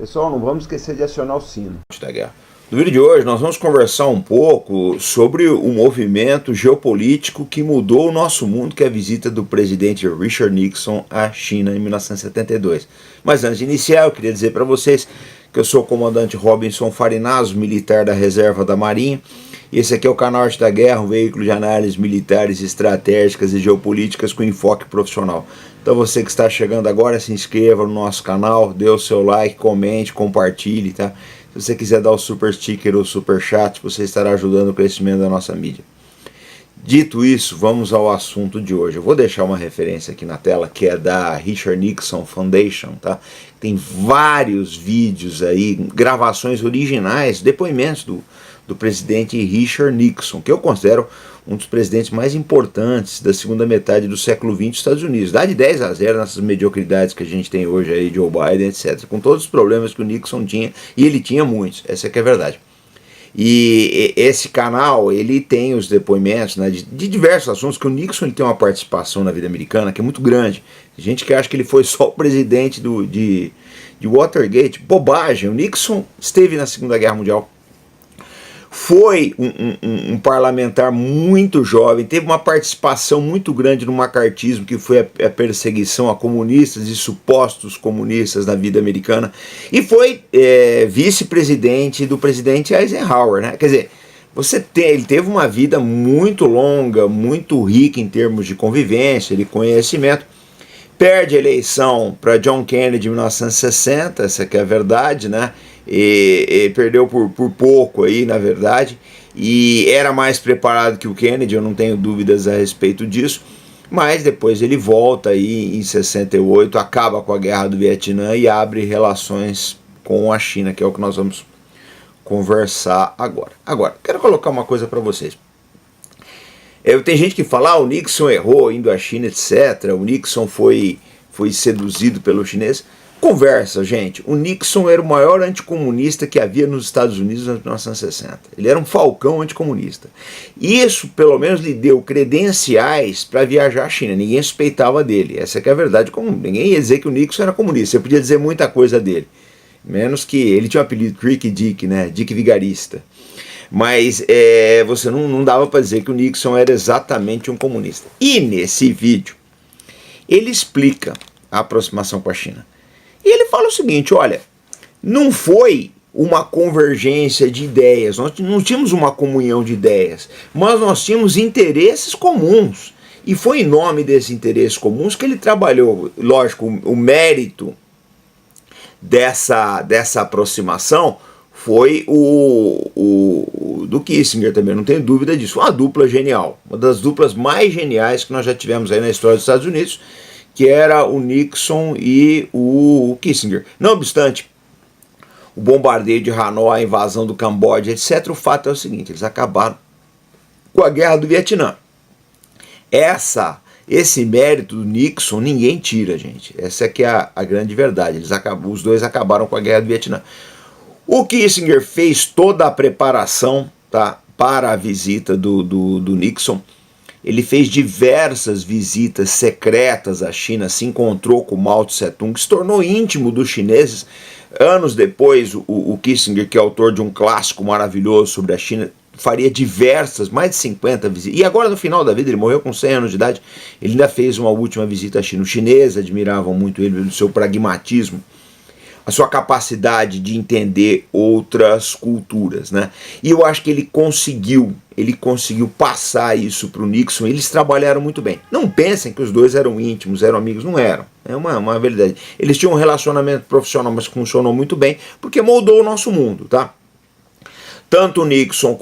Pessoal, não vamos esquecer de acionar o sino. No vídeo de hoje nós vamos conversar um pouco sobre o movimento geopolítico que mudou o nosso mundo, que é a visita do presidente Richard Nixon à China em 1972. Mas antes de iniciar, eu queria dizer para vocês que eu sou o comandante Robinson Farinazzo, militar da Reserva da Marinha, e esse aqui é o canal Arte da Guerra, um veículo de análises militares, estratégicas e geopolíticas com enfoque profissional. Então você que está chegando agora, se inscreva no nosso canal, dê o seu like, comente, compartilhe, tá? Se você quiser dar o super sticker ou super chat, você estará ajudando o crescimento da nossa mídia. Dito isso, vamos ao assunto de hoje. Eu vou deixar uma referência aqui na tela, que é da Richard Nixon Foundation, tá? Tem vários vídeos aí, gravações originais, depoimentos do presidente Richard Nixon, que eu considero um dos presidentes mais importantes da segunda metade do século XX dos Estados Unidos. Dá de 10-0 nessas mediocridades que a gente tem hoje aí, Joe Biden, etc. Com todos os problemas que o Nixon tinha, e ele tinha muitos, essa é que é a verdade. E esse canal, ele tem os depoimentos, né, de diversos assuntos, que o Nixon ele tem uma participação na vida americana que é muito grande. Tem gente que acha que ele foi só o presidente de Watergate. Bobagem, o Nixon esteve na Segunda Guerra Mundial. Foi um parlamentar muito jovem, teve uma participação muito grande no macartismo, que foi a perseguição a comunistas e supostos comunistas na vida americana, e foi vice-presidente do presidente Eisenhower, né? Quer dizer, ele teve uma vida muito longa, muito rica em termos de convivência, de conhecimento. Perde a eleição para John Kennedy em 1960, essa que é a verdade, né? E perdeu por pouco aí, na verdade, e era mais preparado que o Kennedy, eu não tenho dúvidas a respeito disso, mas depois ele volta aí em 68, acaba com a guerra do Vietnã e abre relações com a China, que é o que nós vamos conversar agora. Agora, quero colocar uma coisa para vocês. Tem gente que fala, o Nixon errou indo à China, etc. O Nixon foi seduzido pelo chinês. Conversa, gente. O Nixon era o maior anticomunista que havia nos Estados Unidos em 1960. Ele era um falcão anticomunista. Isso, pelo menos, lhe deu credenciais para viajar à China. Ninguém suspeitava dele. Essa que é a verdade. Ninguém ia dizer que o Nixon era comunista. Você podia dizer muita coisa dele. Menos que ele tinha o apelido Trick Dick, né? Dick Vigarista. Mas você não dava para dizer que o Nixon era exatamente um comunista. E nesse vídeo, ele explica a aproximação com a China. E ele fala o seguinte, olha, não foi uma convergência de ideias, nós não tínhamos uma comunhão de ideias, mas nós tínhamos interesses comuns. E foi em nome desses interesses comuns que ele trabalhou. Lógico, o mérito dessa aproximação foi o do Kissinger também, não tenho dúvida disso. Uma dupla genial, uma das duplas mais geniais que nós já tivemos aí na história dos Estados Unidos, que era o Nixon e o Kissinger. Não obstante, o bombardeio de Hanoi, a invasão do Camboja, etc., o fato é o seguinte, eles acabaram com a guerra do Vietnã. Esse mérito do Nixon ninguém tira, gente. Essa é que é a grande verdade. Os dois acabaram com a guerra do Vietnã. O Kissinger fez toda a preparação, tá, para a visita do Nixon. Ele fez diversas visitas secretas à China, se encontrou com Mao Tse-tung, se tornou íntimo dos chineses. Anos depois, o Kissinger, que é autor de um clássico maravilhoso sobre a China, faria mais de 50 visitas. E agora, no final da vida, ele morreu com 100 anos de idade, ele ainda fez uma última visita à China. Os chineses admiravam muito ele pelo seu pragmatismo, a sua capacidade de entender outras culturas, né? E eu acho que ele conseguiu passar isso para o Nixon. Eles trabalharam muito bem. Não pensem que os dois eram íntimos, eram amigos, não eram. É uma verdade. Eles tinham um relacionamento profissional, mas funcionou muito bem, porque moldou o nosso mundo, tá? Tanto o Nixon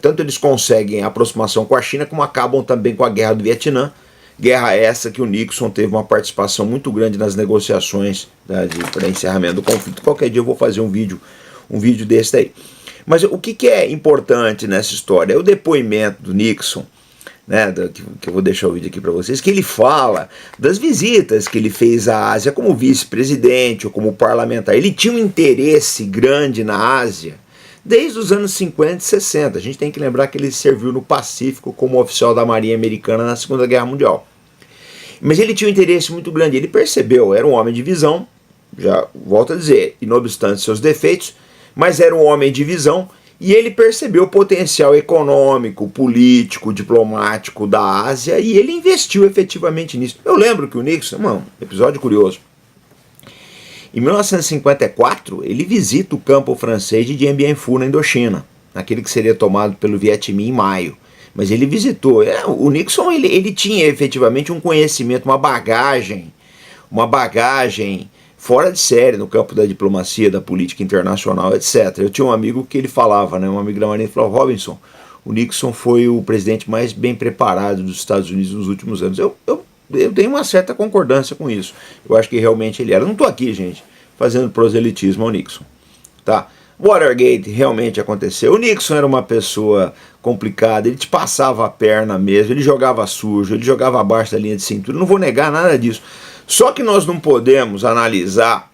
tanto eles conseguem a aproximação com a China, como acabam também com a guerra do Vietnã. Guerra essa que o Nixon teve uma participação muito grande nas negociações, né, para encerramento do conflito. Qualquer dia eu vou fazer um vídeo desse aí. Mas o que é importante nessa história é o depoimento do Nixon, né, que eu vou deixar o vídeo aqui para vocês, que ele fala das visitas que ele fez à Ásia como vice-presidente ou como parlamentar. Ele tinha um interesse grande na Ásia desde os anos 50 e 60. A gente tem que lembrar que ele serviu no Pacífico como oficial da Marinha Americana na Segunda Guerra Mundial. Mas ele tinha um interesse muito grande, ele percebeu, era um homem de visão, já volto a dizer, e não obstante seus defeitos, mas era um homem de visão, e ele percebeu o potencial econômico, político, diplomático da Ásia, e ele investiu efetivamente nisso. Eu lembro que o Nixon, episódio curioso, em 1954, ele visita o campo francês de Dien Bien Phu, na Indochina, aquele que seria tomado pelo Viet Minh em maio. Mas ele visitou. O Nixon ele tinha efetivamente um conhecimento, uma bagagem fora de série no campo da diplomacia, da política internacional, etc. Eu tinha um amigo que ele falava, um amigo da Marinha, ele falou: Robinson, o Nixon foi o presidente mais bem preparado dos Estados Unidos nos últimos anos. Eu tenho uma certa concordância com isso. Eu acho que realmente ele era. Eu não estou aqui, gente, fazendo proselitismo ao Nixon, tá? Watergate realmente aconteceu. O Nixon era uma pessoa complicada, ele te passava a perna mesmo, ele jogava sujo, ele jogava abaixo da linha de cintura, não vou negar nada disso. Só que nós não podemos analisar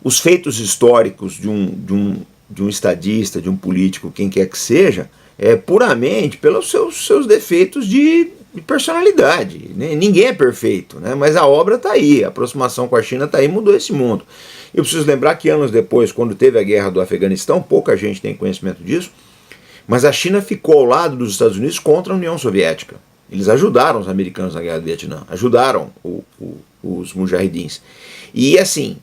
os feitos históricos de um estadista, de um político, quem quer que seja, puramente pelos seus defeitos de personalidade. Ninguém é perfeito, né? Mas a obra está aí, a aproximação com a China está aí, mudou esse mundo. Eu preciso lembrar que anos depois, quando teve a guerra do Afeganistão, pouca gente tem conhecimento disso, mas a China ficou ao lado dos Estados Unidos contra a União Soviética. Eles ajudaram os americanos na guerra do Vietnã, ajudaram os mujahidins. E assim,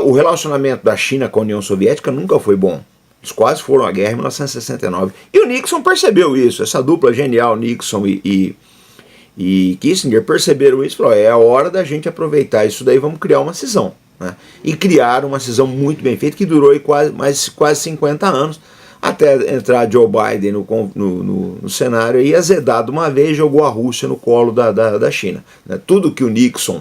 o relacionamento da China com a União Soviética nunca foi bom. Eles quase foram à guerra em 1969. E o Nixon percebeu isso, essa dupla genial, Nixon e Kissinger, perceberam isso e falaram: é a hora da gente aproveitar isso daí, vamos criar uma cisão. Né? E criaram uma cisão muito bem feita, que durou quase 50 anos, até entrar Joe Biden no cenário e azedar de uma vez, jogou a Rússia no colo da China. Né? Tudo que o Nixon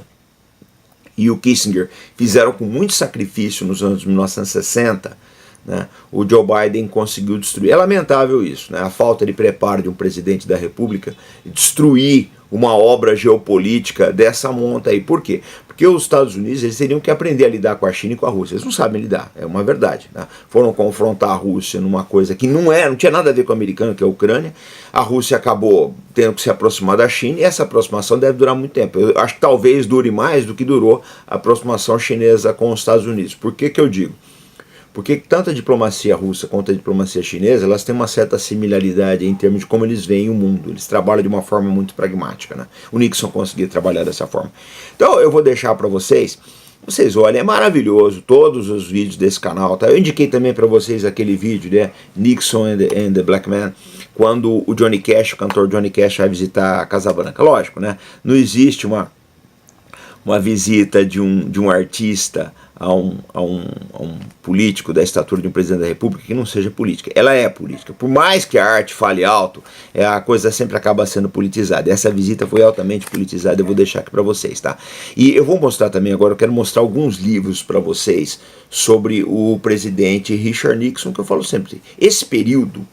e o Kissinger fizeram com muito sacrifício nos anos 1960, né, o Joe Biden conseguiu destruir. É lamentável isso, né, a falta de preparo de um presidente da República, destruir uma obra geopolítica dessa monta aí. Por quê? Porque os Estados Unidos eles teriam que aprender a lidar com a China e com a Rússia. Eles não sabem lidar, é uma verdade. Né? Foram confrontar a Rússia numa coisa que não tinha nada a ver com o americano, que é a Ucrânia. A Rússia acabou tendo que se aproximar da China, e essa aproximação deve durar muito tempo. Eu acho que talvez dure mais do que durou a aproximação chinesa com os Estados Unidos. Por que que eu digo? Porque tanto a diplomacia russa quanto a diplomacia chinesa, elas têm uma certa similaridade em termos de como eles veem o mundo. Eles trabalham de uma forma muito pragmática. Né? O Nixon conseguia trabalhar dessa forma. Então eu vou deixar para vocês olhem, é maravilhoso todos os vídeos desse canal. Tá? Eu indiquei também para vocês aquele vídeo, né? Nixon and the Black Man, quando o Johnny Cash, o cantor Johnny Cash, vai visitar a Casa Branca. Lógico, né? Não existe uma visita de um artista a um político da estatura de um presidente da República que não seja política. Ela é política. Por mais que a arte fale alto, a coisa sempre acaba sendo politizada. Essa visita foi altamente politizada, eu vou deixar aqui para vocês, tá? E eu vou mostrar também agora, eu quero mostrar alguns livros para vocês sobre o presidente Richard Nixon, que eu falo sempre. Esse período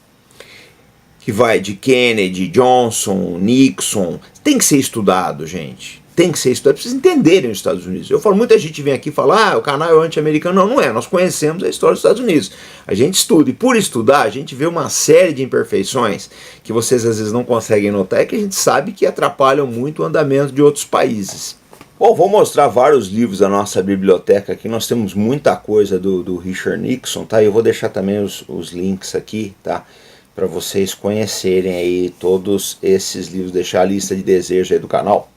que vai de Kennedy, Johnson, Nixon, tem que ser estudado, gente. Tem que ser estudado, precisa entenderem os Estados Unidos. Eu falo, muita gente vem aqui e fala, o canal é anti-americano. Não é, nós conhecemos a história dos Estados Unidos. A gente estuda, e por estudar, a gente vê uma série de imperfeições que vocês às vezes não conseguem notar, e que a gente sabe que atrapalham muito o andamento de outros países. Bom, vou mostrar vários livros da nossa biblioteca aqui, nós temos muita coisa do Richard Nixon, tá? Eu vou deixar também os links aqui, tá? Para vocês conhecerem aí todos esses livros, deixar a lista de desejos aí do canal.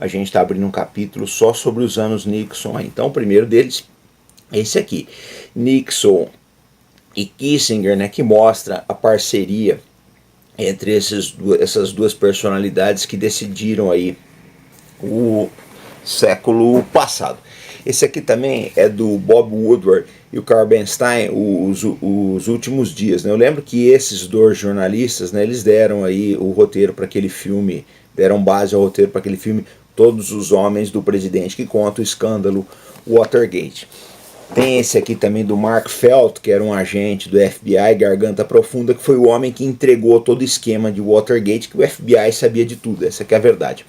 A gente está abrindo um capítulo só sobre os anos Nixon. Então o primeiro deles é esse aqui, Nixon e Kissinger, né, que mostra a parceria entre essas duas personalidades que decidiram aí o século passado. Esse aqui também é do Bob Woodward e o Carl Bernstein, os últimos dias. Né? Eu lembro que esses dois jornalistas, né, eles deram aí o roteiro para aquele filme, deram base ao roteiro para aquele filme Todos os Homens do Presidente, que conta o escândalo Watergate. Tem esse aqui também do Mark Felt, que era um agente do FBI, Garganta Profunda, que foi o homem que entregou todo o esquema de Watergate, que o FBI sabia de tudo. Essa aqui é a verdade.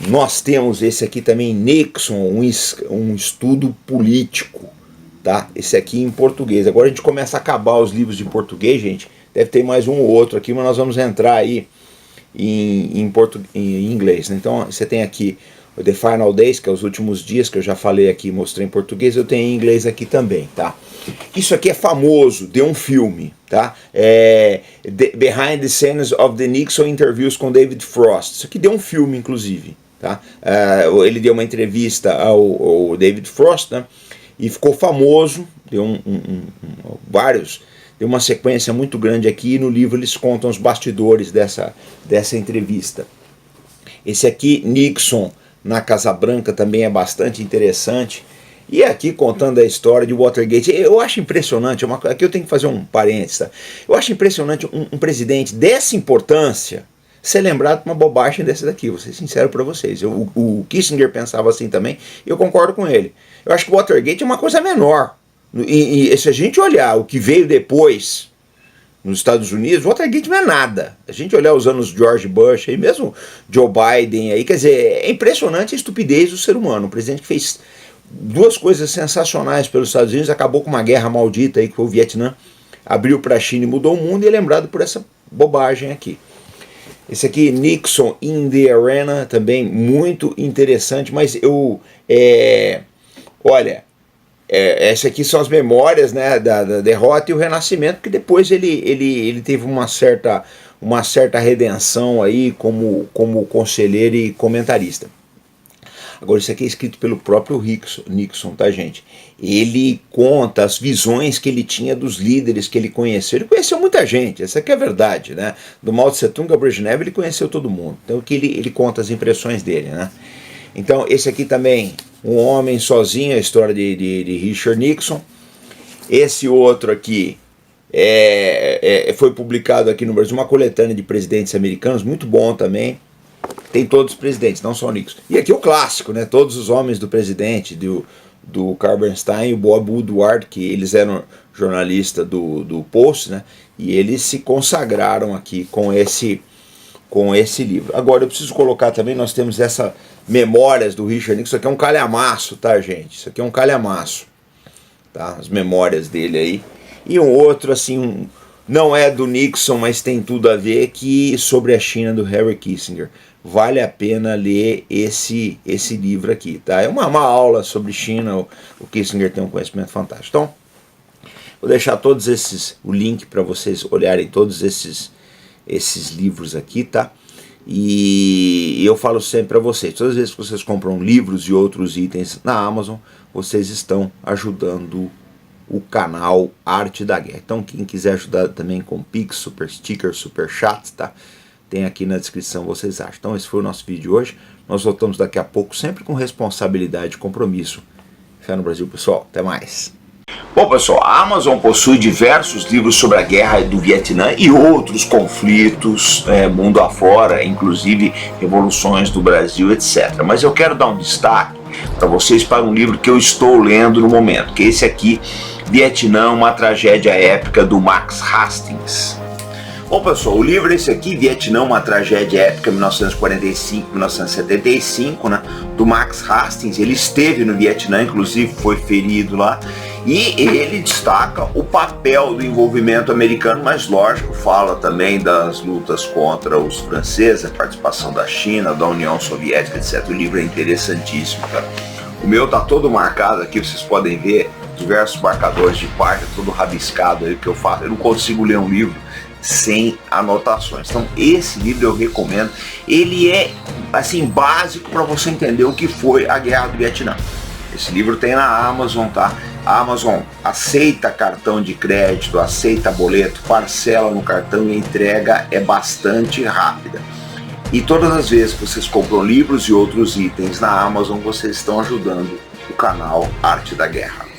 Nós temos esse aqui também, Nixon, um estudo político, tá? Esse aqui em português. Agora a gente começa a acabar os livros de português, gente. Deve ter mais um ou outro aqui, mas nós vamos entrar aí em inglês. Né? Então você tem aqui The Final Days, que é os últimos dias, que eu já falei aqui, mostrei em português, eu tenho em inglês aqui também, tá? Isso aqui é famoso, deu um filme, tá? Behind the Scenes of the Nixon Interviews com David Frost. Isso aqui deu um filme, inclusive, tá? Ele deu uma entrevista ao David Frost, né? E ficou famoso, deu deu uma sequência muito grande aqui, e no livro eles contam os bastidores dessa entrevista. Esse aqui, Nixon na Casa Branca, também é bastante interessante. E aqui contando a história de Watergate, eu acho impressionante, aqui eu tenho que fazer um parênteses, tá? Eu acho impressionante um presidente dessa importância ser lembrado por uma bobagem dessa daqui, vou ser sincero para vocês. O Kissinger pensava assim também, e eu concordo com ele. Eu acho que o Watergate é uma coisa menor. E se a gente olhar o que veio depois nos Estados Unidos, o Watergate não é nada. A gente olhar os anos George Bush, aí mesmo Joe Biden, aí, quer dizer, é impressionante a estupidez do ser humano. Um presidente que fez duas coisas sensacionais pelos Estados Unidos, acabou com uma guerra maldita aí que foi o Vietnã, abriu para a China e mudou o mundo, e é lembrado por essa bobagem aqui. Esse aqui, Nixon in the Arena, também muito interessante, mas olha, essas aqui são as memórias, né, da derrota e o renascimento, que depois ele teve uma certa redenção aí como conselheiro e comentarista. Agora, isso aqui é escrito pelo próprio Nixon, tá, gente? Ele conta as visões que ele tinha dos líderes que ele conheceu. Ele conheceu muita gente, essa aqui é a verdade, né? Do Mao Tse Tung ao Brezhnev, ele conheceu todo mundo. Então, aqui ele conta as impressões dele, né? Então, esse aqui também, Um Homem Sozinho, a história de Richard Nixon. Esse outro aqui foi publicado aqui no Brasil, uma coletânea de presidentes americanos, muito bom também. Tem todos os presidentes, não só o Nixon. E aqui o clássico, né? Todos os homens do presidente, do Carl Bernstein e o Bob Woodward, que eles eram jornalistas do Post, né? E eles se consagraram aqui com esse livro. Agora eu preciso colocar também, nós temos essa Memórias do Richard Nixon. Isso aqui é um calhamaço, tá, gente? Isso aqui é um calhamaço, tá? As memórias dele aí. E um outro, assim, não é do Nixon, mas tem tudo a ver, que sobre a China, do Harry Kissinger. Vale a pena ler esse livro aqui, tá? É uma aula sobre China, o Kissinger tem um conhecimento fantástico. Então, vou deixar o link para vocês olharem todos esses livros aqui, tá? E eu falo sempre para vocês, todas as vezes que vocês compram livros e outros itens na Amazon, vocês estão ajudando o canal Arte da Guerra. Então quem quiser ajudar também com Pix, Super Sticker, Super Chat, tá? Tem aqui na descrição, vocês acham. Então esse foi o nosso vídeo de hoje. Nós voltamos daqui a pouco, sempre com responsabilidade e compromisso. Fé no Brasil, pessoal. Até mais. Bom, pessoal, a Amazon possui diversos livros sobre a guerra do Vietnã e outros conflitos mundo afora, inclusive revoluções do Brasil, etc. Mas eu quero dar um destaque para vocês para um livro que eu estou lendo no momento, que é esse aqui, Vietnã, uma tragédia épica, do Max Hastings. Bom, pessoal, o livro é esse aqui, Vietnã, uma tragédia épica, 1945-1975, né, do Max Hastings. Ele esteve no Vietnã, inclusive foi ferido lá, e ele destaca o papel do envolvimento americano, mas lógico, fala também das lutas contra os franceses, a participação da China, da União Soviética, etc. O livro é interessantíssimo, tá? O meu tá todo marcado aqui, vocês podem ver, diversos marcadores de página, todo rabiscado aí que eu faço. Eu não consigo ler um livro sem anotações. Então esse livro eu recomendo. Ele é assim básico para você entender o que foi a Guerra do Vietnã. Esse livro tem na Amazon, tá? A Amazon aceita cartão de crédito, aceita boleto, parcela no cartão e a entrega é bastante rápida. E todas as vezes que vocês compram livros e outros itens na Amazon, vocês estão ajudando o canal Arte da Guerra.